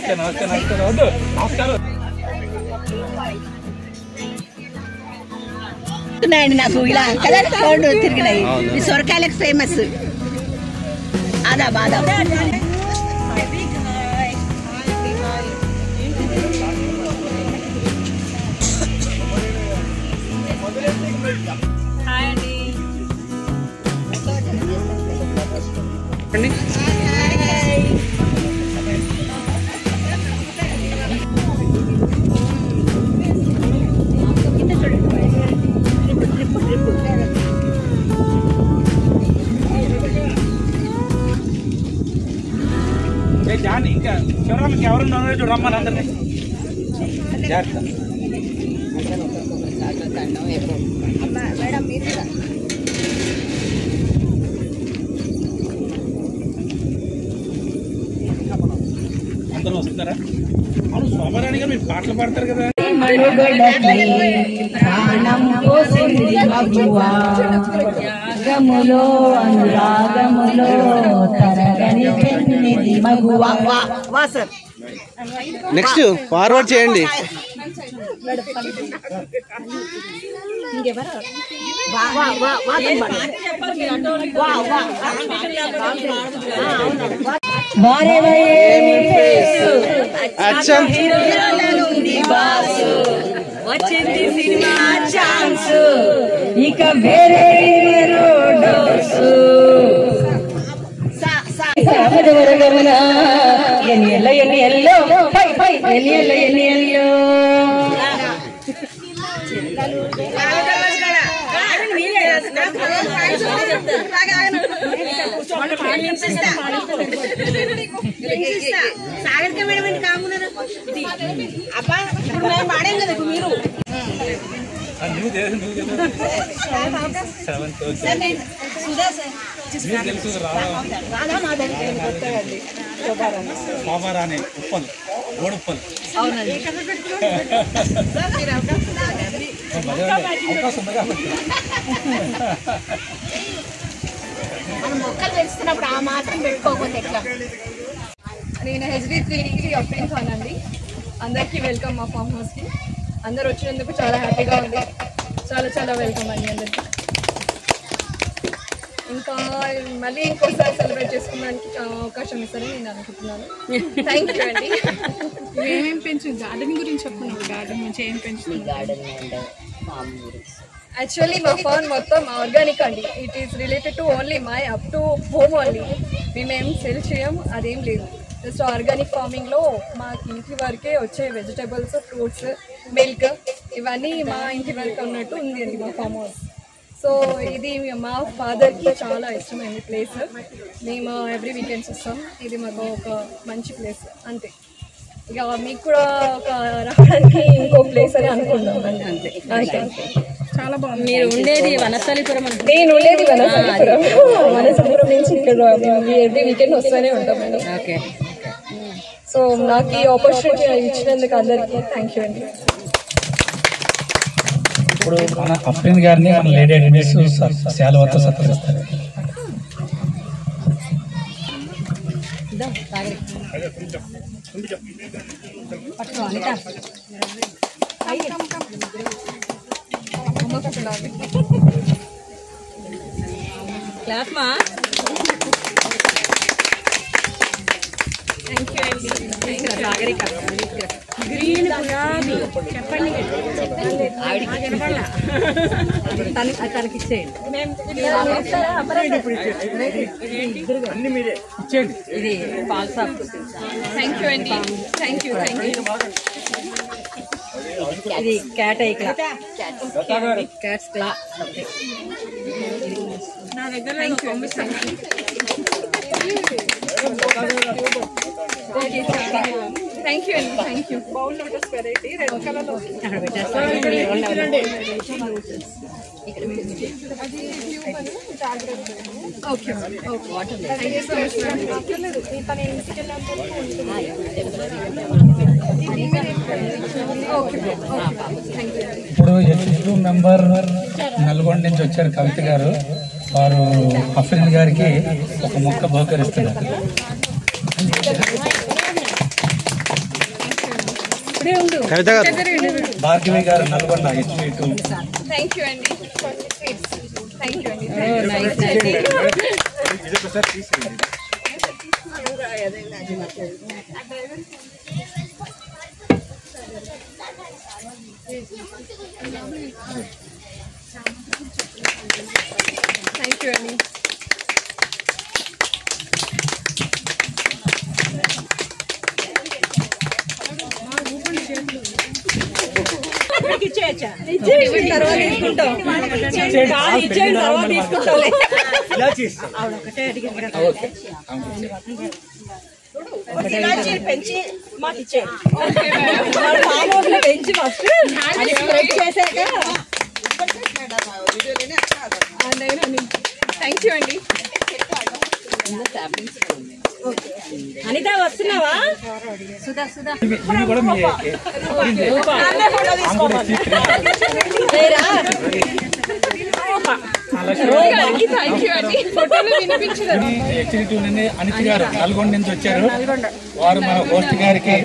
నమస్తే నమస్తే నమస్తే వద్దు నమస్కారం నాకు ఇలా కదలు తిరిగినాయి ఈ సొరకాయలకు ఫేమస్ ఆదా బాదా హాయ్ అండి జాని ఇంకా చివరికి ఎవరున్నా చూడమ్మా అందరినీ జాగ్రత్త అందరూ వస్తున్నారా? అవును శోభారాణి గారు మీరు పాటలు పాడతారు కదా. రాగములో అనురాగములో తరగని పెన్నిది మగువా. నెక్స్ట్ ఫార్వర్డ్ చేయండి. వచ్చింది సినిమా ఛాన్స్ ఇక వేరే డోసు గమన ఎన్ని ఎల్లో ఎన్ని ఎల్లో ఎన్ని ఎల్లో ఎన్ని ఎల్లో సాగరిక మేడం ఏంటి కామున్నారు అబ్బా ఇప్పుడు మేము పాడాం కదా మీరు శోభారాణి ఉప్పల్ గోడుప్పల్ అవకాశం ఉంది కాబట్టి మనం మొక్కలు పెంచుతున్నప్పుడు ఆ మాత్రం పెట్టుకోకపోతే ఎట్లా. నేను HD3 అఫ్రీన్ ఖాన్ అండి. అందరికీ వెల్కమ్ మా ఫామ్ హౌస్కి. అందరు వచ్చినందుకు చాలా హ్యాపీగా ఉంది. చాలా చాలా వెల్కమ్ అండి అందరికీ. ఇంకా మళ్ళీ ఇంకోసారి సెలబ్రేట్ చేసుకోవడానికి అవకాశం ఇస్తారని నేను అనుకుంటున్నాను. థ్యాంక్ యూ అండి. ఏమేమి పెంచు గార్డెన్ గురించి చెప్పండి. గార్డెన్ నుంచి ఏం పెంచుతుంది? యాక్చువల్లీ మా ఫార్మ్ మొత్తం ఆర్గానిక్ అండి. It is related to only my up to home only. మేమేం సెల్ చేయం, అదేం లేదు. జస్ట్ ఆర్గానిక్ ఫార్మింగ్లో మాకు ఇంటి వరకే వచ్చే వెజిటబుల్స్, ఫ్రూట్స్, మిల్క్ ఇవన్నీ మా ఇంటి వరకు ఉన్నట్టు ఉంది అండి మా ఫామ్ హౌస్. సో ఇది మా ఫాదర్కి చాలా ఇష్టమైంది ప్లేస్. మేము ఎవ్రీ వీకెండ్స్ వస్తాం. ఇది మాకు ఒక మంచి ప్లేస్ అంతే. ఇక మీకు కూడా ఒక రావడానికి ఇంకో ప్లేస్ అని అనుకుందాం అంతే. చాలా బాగుంది. మీరు ఉండేది వనస్థలిపురం? నేను ఉండేది వనస్థలిపురం. వనస్థలిపురం నుంచి ఇక్కడ ఎవ్రీ వీకెండ్ వస్తూనే ఉంటామండి. ఓకే. సో నాకు ఈ ఆపర్చునిటీ ఇచ్చినందుకు అందరికీ థ్యాంక్ యూ అండి. ఇప్పుడు మన అఫ్రీన్ గారిని మన లేడీ అడ్మిన్స్ శాలువాతో సత్కరిస్తారు. క్లాస్ మా థ్యాంక్ యూ అండి. సాగరిక గ్రీన్ గులాబీ చెప్పండి. తనకి ఇచ్చేయండి. ఇది పాల్సా. థ్యాంక్ యూ అండి. Thank you thank you. ఇది క్యాట్ ఐ క్లా, క్యాట్స్ క్లా. నా దగ్గర పంపిస్తాను. థ్యాంక్ యూ అండి. Thank you. Bowl lotus variety red colour. Okay okay. Thank you so much ma'am. తన ఇంటికి వెళ్ళినప్పుడు ఇప్పుడు ఎగ్జిక్యూటివ్ మెంబర్ నల్గొండ నుంచి వచ్చారు కవిత గారు. వారు అఫ్రీన్ గారికి ఒక మొక్క బహుకరిస్తున్నారు. కవిత గారు భార్గవి గారు నల్గొండ HV2. థ్యాంక్ యూ అండి. థ్యాంక్ యూ అండి. థ్యాంక్ యూ అండి. తర్వాత తీసుకుంటాం. పెంచి మాకు పెంచి ఫస్ట్ అది స్ప్రెడ్ చేశాక థ్యాంక్ యూ అండి. అనిత వస్తున్నావా? సుధా సుధా అనిత గారు నల్గొండ నుంచి వచ్చారు. వారు మన హోస్ట్ గారికి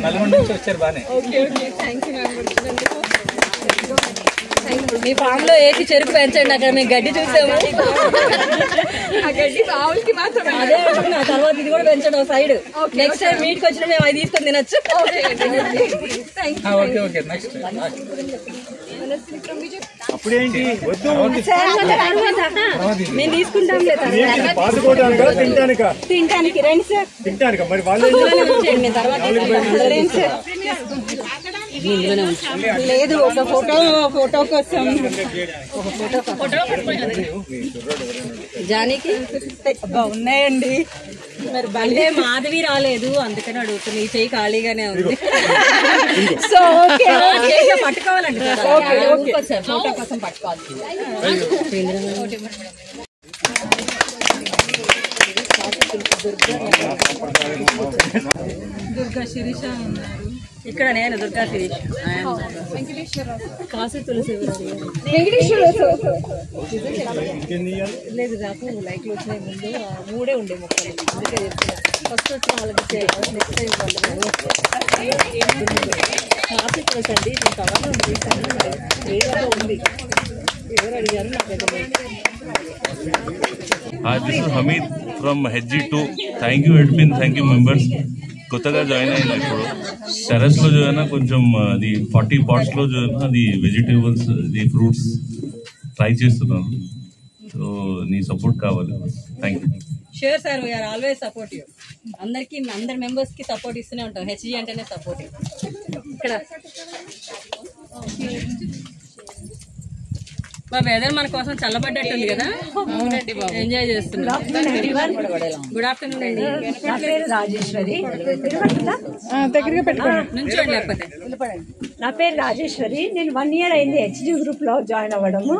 నల్గొండ నుంచి వచ్చారు. బానే మీ ఫామ్ లో ఏది చెరుకు పెంచండి. అక్కడ మేము గడ్డి చూసాము. ఆ గడ్డి ఆవులకి మాత్రమే. అదే అంటున్నా. తర్వాత ఇది కూడా పెంచండి ఒక సైడ్. నెక్స్ట్ టైం మీట్కి వచ్చిన మేము అది తీసుకొని తినొచ్చు. ఓకే ఓకే నెక్స్ట్ అప్పుడేంటి మేము తీసుకుంటాం తినడానికి రండి సార్. తింటాను మరి వాళ్ళు తర్వాత లేదు ఒక ఫోటో కోసం జానీకి ఉన్నాయండి. మరి బండే మాధవి రాలేదు అందుకని అడుగుతుంది. ఈ చెయ్యి ఖాళీగానే ఉంది. సో పట్టుకోవాలండి ఫోటో కోసం పట్టుకోవాలి. దుర్గా శిరీష ఉన్నారు ఇక్కడ. నేను దుర్గా శిరీష. కాశీ తులసి లేదు. నాకు లైక్లు వచ్చినాయి. ముందు 3 ఉండే మొక్కలు. అందుకే ఫస్ట్ వచ్చిన వాళ్ళకి నెక్స్ట్ టైం కాశీ తులసి అండి. నేను కవర్లో తీసాను. ఉంది ఎవరు అడిగారు నాకు దగ్గర. This is Hamid from HG2. Thank you admin, thank you members. కొత్తగా జాయిన్ అయినా ఇప్పుడు టెర్రస్లో జాయిన్ కొంచెం అది 40 పాట్స్లో జాయిన్ అది వెజిటేబుల్స్ అది ఫ్రూట్స్ ట్రై చేస్తున్నాను. సో నీ సపోర్ట్ కావాలి. Thank you. Sure sir, we are always supportive. అందరికి అందరి మెంబర్స్ కి సపోర్ట్ ఇస్తూనే ఉంటాం. HG అంటేనే సపోర్టివ్. ఇక్కడ మా వెదర్ మన కోసం చల్లబడ్డట్టుంది కదా. ఎంజాయ్ చేస్తున్నాం. గుడ్ ఆఫ్టర్నూన్ అండి. నా పేరు రాజేశ్వరి. దగ్గరగా పెట్టుకోండి. నుంచోండి లేకపోతే. నా పేరు రాజేశ్వరి. నేను 1 year అయింది HG గ్రూప్ లో జాయిన్ అవ్వడము.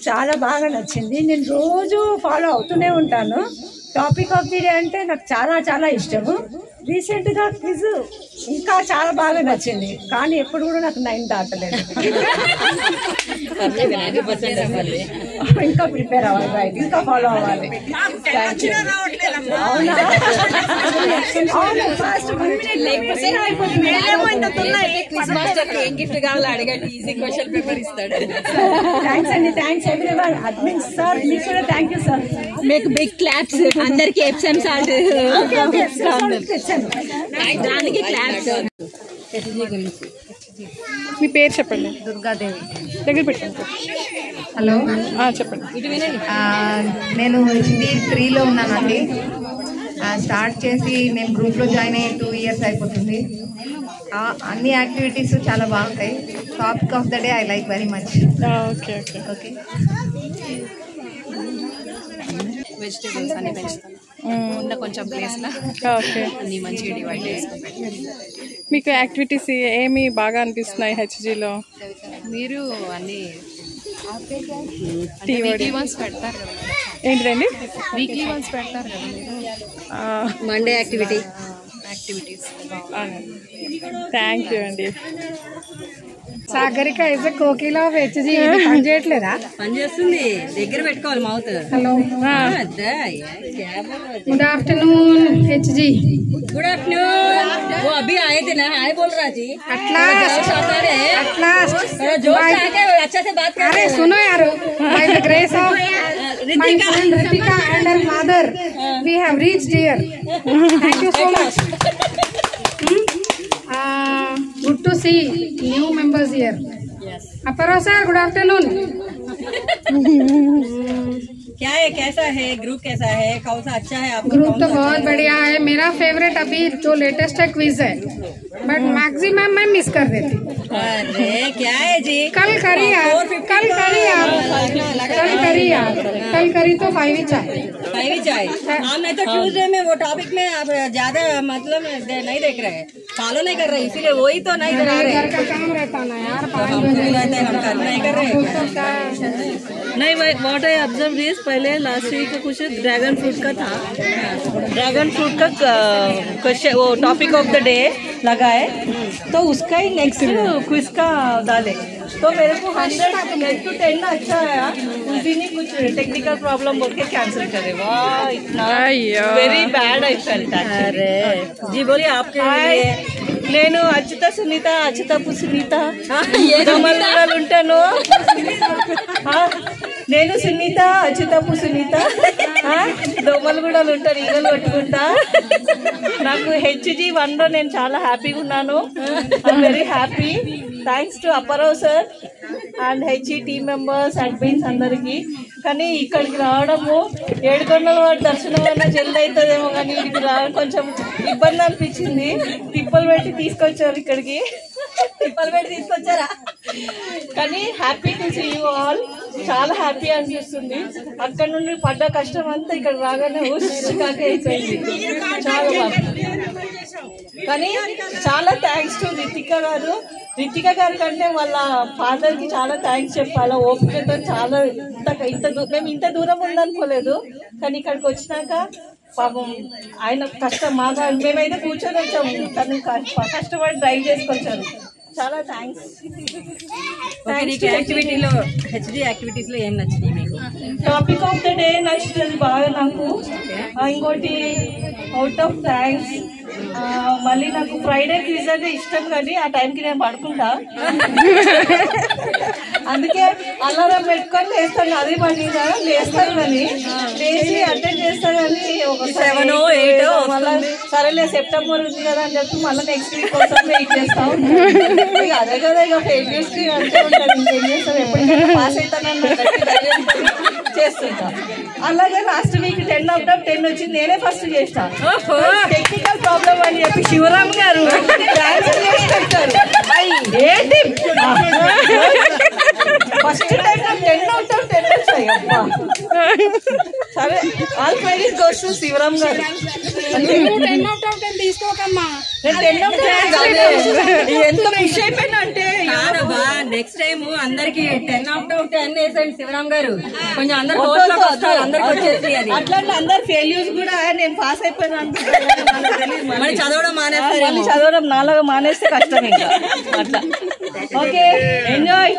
చాలా బాగా నచ్చింది. నేను రోజు ఫాలో అవుతూనే ఉంటాను. టాపిక్ ఆఫ్ ది డే అంటే నాకు చాలా చాలా ఇష్టము. రీసెంట్ గా క్విజ్ ఇంకా చాలా బాగా నచ్చింది. కానీ ఎప్పుడు కూడా నాకు 9 దాటలేదు. ఇంకా ప్రిపేర్ అవ్వాలి. రైట్, ఇంకా ఫాలో అవ్వాలి. ఏం గిఫ్ట్ కావాలో అడగండి. ఈజీ క్వశ్చన్ పేపర్ ఇస్తాడు. థ్యాంక్స్ అండి. Thanks everyone. అడ్మిన్ సార్ మీకు కూడా థ్యాంక్ యూ సార్. మీకు బిగ్ క్లాప్స్ అందరికి. ఎప్సమ్ సాల్ట్ దానికి క్లాప్స్. మీ పేరు చెప్పండి. దుర్గాదేవి. దగ్గర పెట్టండి. హలో, చెప్పండి. ఇటు వినండి. నేను HG3లో ఉన్నానండి. స్టార్ట్ చేసి నేను గ్రూప్లో జాయిన్ అయ్యి 2 years అయిపోతుంది. అన్ని యాక్టివిటీస్ చాలా బాగుంటాయి. Topic of the day I like very much. Okay okay okay. Vegetables అన్ని పెంచుతాను. ఉన్న కొంచెం ప్లేస్లో ఓకే. అన్ని మంచిగా డివైడ్ చేసుకుంటాను. మీకు యాక్టివిటీస్ ఏమి బాగా అనిపిస్తున్నాయి HGలో? మీరు అన్ని టీ వీక్లీ వన్స్ పెడతారు కదా. ఏంటిదండి? వీక్లీ వన్స్ పెడతారు కదా మీరు మండే యాక్టివిటీస్. థ్యాంక్ యూ అండి. Sagarika is Kokila of HG. పని చేయట్లేదా? పని చేస్తుంది. దగ్గర పెట్టుకోవాలి mouth. Hello, good afternoon HG. Good afternoon. वो अभी आए थे ना, हाय बोल रहा जी। जोर से आके अच्छा से बात कर। अरे सुनो यार, by the grace of my friend Ritika and her mother, we have reached here. Thank you so much. Good to see new members here. Yes. Aparo sir, good afternoon. क्या है, कैसा है ग्रुप, कैसा है, कौन सा अच्छा है आपका? ग्रुप तो बहुत बढ़िया है। मेरा फेवरेट अभी जो लेटेस्ट है क्विज है, बट मैक्सिमम मैं मिस कर देती। अरे क्या है जी, कल करी यार, कल करी तो 5 ही चाय। हम नहीं तो ट्यूसडे में वो टॉपिक में आप ज्यादा मतलब नहीं देख रहे हैं, फॉलो नहीं कर रहे, इसीलिए वही तो नहीं करा रहे। घर का काम रहता ना यार, 5 हम बजे कर नहीं कर रहे। नहीं, व्हाट आई ऑब्जर्व दिस, पहले लास्ट वीक कुछ ड्रैगन फ्रूट का था, ड्रैगन फ्रूट का क्वेश्चन वो टॉपिक ऑफ द डे लगा है, तो उसका ही नेक्स्ट क्विज का डाले, तो मेरे को 100 to 10 अच्छा आया। उस दिन ही कुछ टेक्निकल प्रॉब्लम बोल के कैंसिल करे। वाह, इतना वेरी बैड आई फेल्ट। अरे जी बोलिए, आपके लिए నేను అచ్యుత సునీత, అచ్యుతపు సునీత, దోమలు ఉంటాను నేను, సునీత అచ్యుతపు సునీత, దోమలు కూడా ఉంటాను, ఈగలు పట్టుకుంటా। నాకు HG1లో నేను చాలా హ్యాపీగా ఉన్నాను, I'm very happy. Thanks to Apparao sir and HG team members, admins అందరికీ। కానీ ఇక్కడికి రావడము 7 కొండల వాటి దర్శనం అన్నా జల్ది అవుతుందేమో, కానీ ఇక్కడికి రావడం కొంచెం ఇబ్బంది అనిపించింది। తిప్పలు పెట్టి తీసుకొచ్చారు ఇక్కడికి, తిప్పలు పెట్టి తీసుకొచ్చారా? కానీ happy to see you all, చాలా హ్యాపీ అనిపిస్తుంది। అక్కడ నుండి పడ్డ కష్టం అంతా ఇక్కడ రాగానే కాకే అయిపోయింది, చాలా బాగా। కానీ చాలా థ్యాంక్స్ టు రితిక గారు కంటే వాళ్ళ ఫాదర్కి చాలా థ్యాంక్స్ చెప్పాలా, ఓపికతో చాలా మేము ఇంత దూరం ఉందనుకోలేదు, కానీ ఇక్కడికి వచ్చినాక పాపం ఆయన కష్టం మాగా, మేమైతే కూర్చొని వచ్చాము, తను కష్టపడి డ్రైవ్ చేసుకొచ్చారు, చాలా థ్యాంక్స్। యాక్టివిటీలో హెచ్డి యాక్టివిటీస్లో ఏం నచ్చింది మీకు? టాపిక్ ఆఫ్ ద డే నచ్చుతుంది బాగా నాకు। ఇంకోటి అవుట్ ఆఫ్ థ్యాంక్స్, మళ్ళీ నాకు ఫ్రైడే క్విజ్ అంటే ఇష్టం, కానీ ఆ టైంకి నేను పడుకుంటా, అందుకే అలారం పెట్టుకొని లేస్తాను, అదే పనిగా లేస్తాను, కానీ లేచి అటెండ్ చేస్తాను, కానీ ఒక 7 or 8 మళ్ళీ సరేలే సెప్టెంబర్ ఉంది కదా అని చెప్పి మళ్ళీ నెక్స్ట్ వీక్ కోసం వెయిట్ చేస్తాం। ఇక అదే కదా, ఇక ఫెయిల్యూర్స్కి అంతే ఉంటాను, ఇంకేం చేస్తాను, ఎప్పటికైనా పాస్ అవుతానన్న చేస్తుంటా। అలాగే లాస్ట్ వీక్ 10 out of 10 వచ్చింది, నేనే ఫస్ట్ చేస్తా। టెక్నికల్ ప్రాబ్లం అని చెప్పి శివరామ్ గారు క్యాన్సిల్ చేసి పెట్టారు, ఏంటి ఫస్ట్ టైం 10 out of 10 వచ్చాయి। అబ్బా సరే, all credit goes to Sivaram garu. 10 out of 10 తీసుకోకమ్మా, నేను 10 out of 10 ఎంత ఖుషి అయిపోయినా అంటే, నెక్స్ట్ టైం అందరికి 10 out of 10 వేసండి శివరామ్ గారు, కొంచెం అందరు అందరికి వచ్చేసి అది అట్లా అందరు ఫెయిల్యూర్స్ కూడా నేను పాస్ అయిపోయినా మళ్ళీ చదవడం మానేస్తారు, మళ్ళీ చదవడం నాలాగా మానేస్తే కష్టం ఇంకా అట్లా। Okay, enjoy.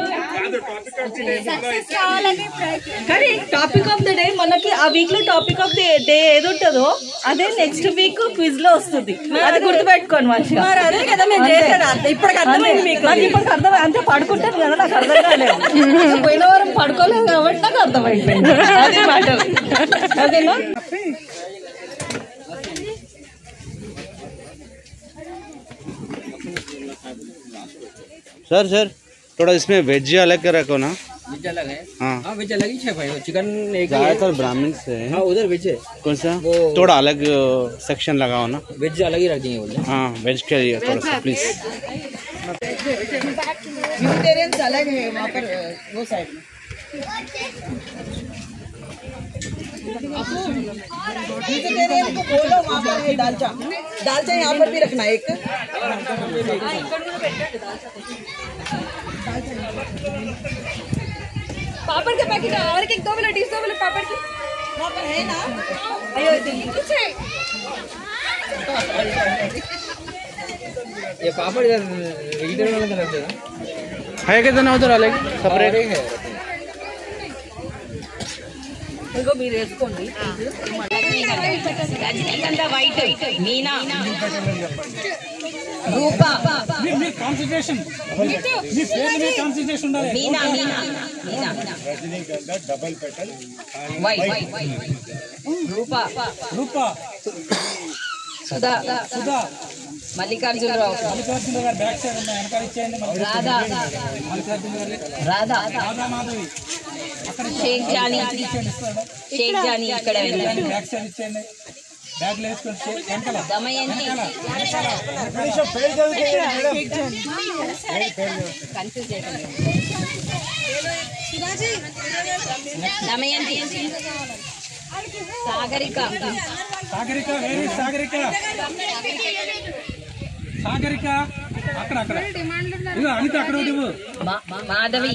కానీ టాపిక్ ఆఫ్ ద డే మనకి ఆ వీక్ లో టాపిక్ ఆఫ్ ద డే ఏది ఉంటుందో అదే నెక్స్ట్ వీక్ క్విజ్ లో వస్తుంది, అది గుర్తుపెట్టుకోండి మంచిగా। అదే కదా మేము చేసేది, ఇప్పటికి అర్థమైంది మీకు? నాకు ఇప్పటికి అర్థమైంది, అంతే పడుకుంటాను కదా, నాకు అర్థం కాలేదు, పోయిన వారం పడుకోలేదు కాబట్టి నాకు అర్థమైపోయింది, అది మాట। అదేనా सर थोड़ा इसमें वेज अलग कर रखो ना। वेज अलग है? हाँ वेज अलग ही है भाई, चिकन एक ज़्यादातर ब्राह्मण से है। हाँ उधर वेज है। कौन सा? थोड़ा अलग सेक्शन लगाओ ना, वेज अलग ही रख देंगे बोले। हाँ वेज के लिए थोड़ा सा प्लीज। वेजिटेरियन अलग है वहाँ पर, वो साइड में। वेजिटेरियन को बोलो वहाँ पर है दालचा यहाँ पर भी रखना एक। पापड़ के पैकेट और एक 2 मिनट 2 मिनट पापड़ की वहाँ पर है ना। ये पापड़ इधर वेजिटेरियन वाला रख देना है कितना उधर अलग सेपरेट है। ఇంకో మీరు వేసుకోండి. రజనీగంధ వైట్, మీనా, రూప, కాన్సన్ట్రేషన్ మీ పేరు మీద కాన్సన్ట్రేషన్ ఉండాలి. Meena Meena Meena Rajanigandha double petal white, Roopa, Roopa, Sudha, Sudha, Mallikarjunarao, Mallikarjuna garu back side ఉన్నాయి, వెనకాల ఇచ్చేయండి. రాధా, మల్లికార్జున గారు, రాధా, రాధా మాధవి, షేక్ జానీ, షేక్ జానీ ఇక్కడ బ్యాక్ సైడ్ ఇచ్చేయండి. బ్యాగ్ వేసుకోండి వెనకాల. దమయంతి, దమయంతి, సాగరిక, సాగరిక, వేరే సాగరిక, సాగరిక అక్కడ అక్కడ ఇదిగో అనిత అక్కడ ఇవ్వు. మాధవి,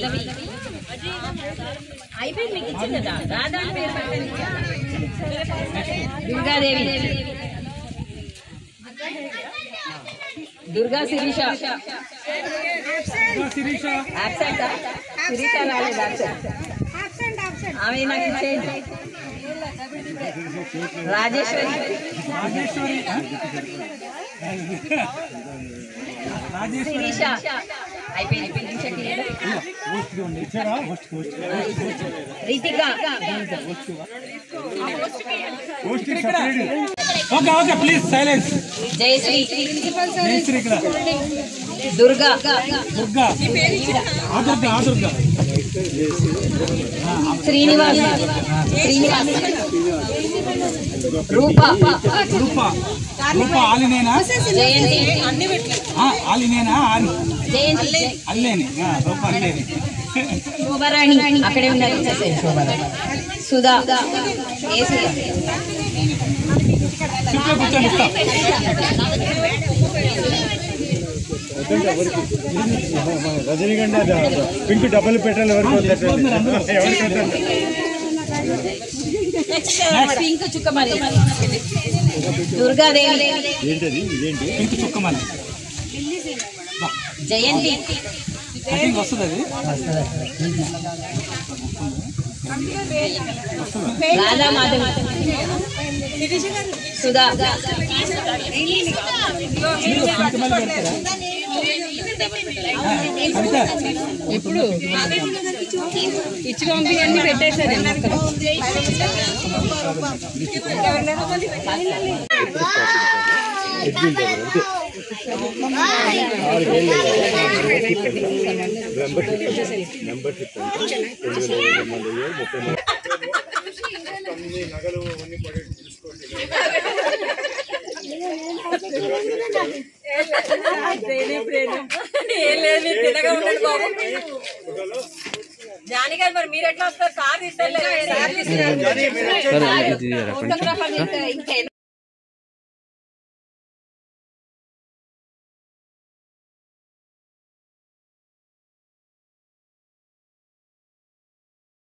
అయిపోయింది మీకు ఇచ్చింది కదా. రాధా పేరు పెట్టండి. దుర్గాదేవి, దుర్గా శిరీష, శిరీష యాబ్సెంట్, శిరీష రాలేదు, యాబ్సెంట్. ఆమె నాకు ఇచ్చేయండి. రాజేశ్వరి, రాజేశ్వరి, శిరీష అయిపోయింది. Ritika, okay okay please silence. Jayashree, Jayashree ఇక్కడ, దుర్గా, దుర్గా, ఆదుర్గా, ఆదుర్గా, శ్రీనివాస్, శ్రీనివాస్, రూప, రూప, రూప ఆలినేనా, జయంతి, ఆలినేనా, ఆలి జయంతి, అల్లేని, రూప అల్లేని, శోభరాణి అక్కడే ఉన్నారు. శోభరాణి, సుధా, ఏసియా, చుట్టూ కూర్చొని ఇస్తాం. రజనీగంధ పింక్ డబల్ పెటల్ వరకు పింక్ చుక్కమల్లి, దుర్గాదేవి, ఏంటది ఇదేంటి పింక్ చుక్కమని జయంతి, వస్తుంది అది. రాధా మాధవి, సుధా, ఎప్పుడు ఇచ్చి పంపిణీ పెట్టేశారు. మెంబర్షిప్ నగలు అన్ని పడేది చూసుకోండి. జానీ గారు మరి మీరు ఎట్లా వస్తారు? కార్ తీసుకెళ్ళి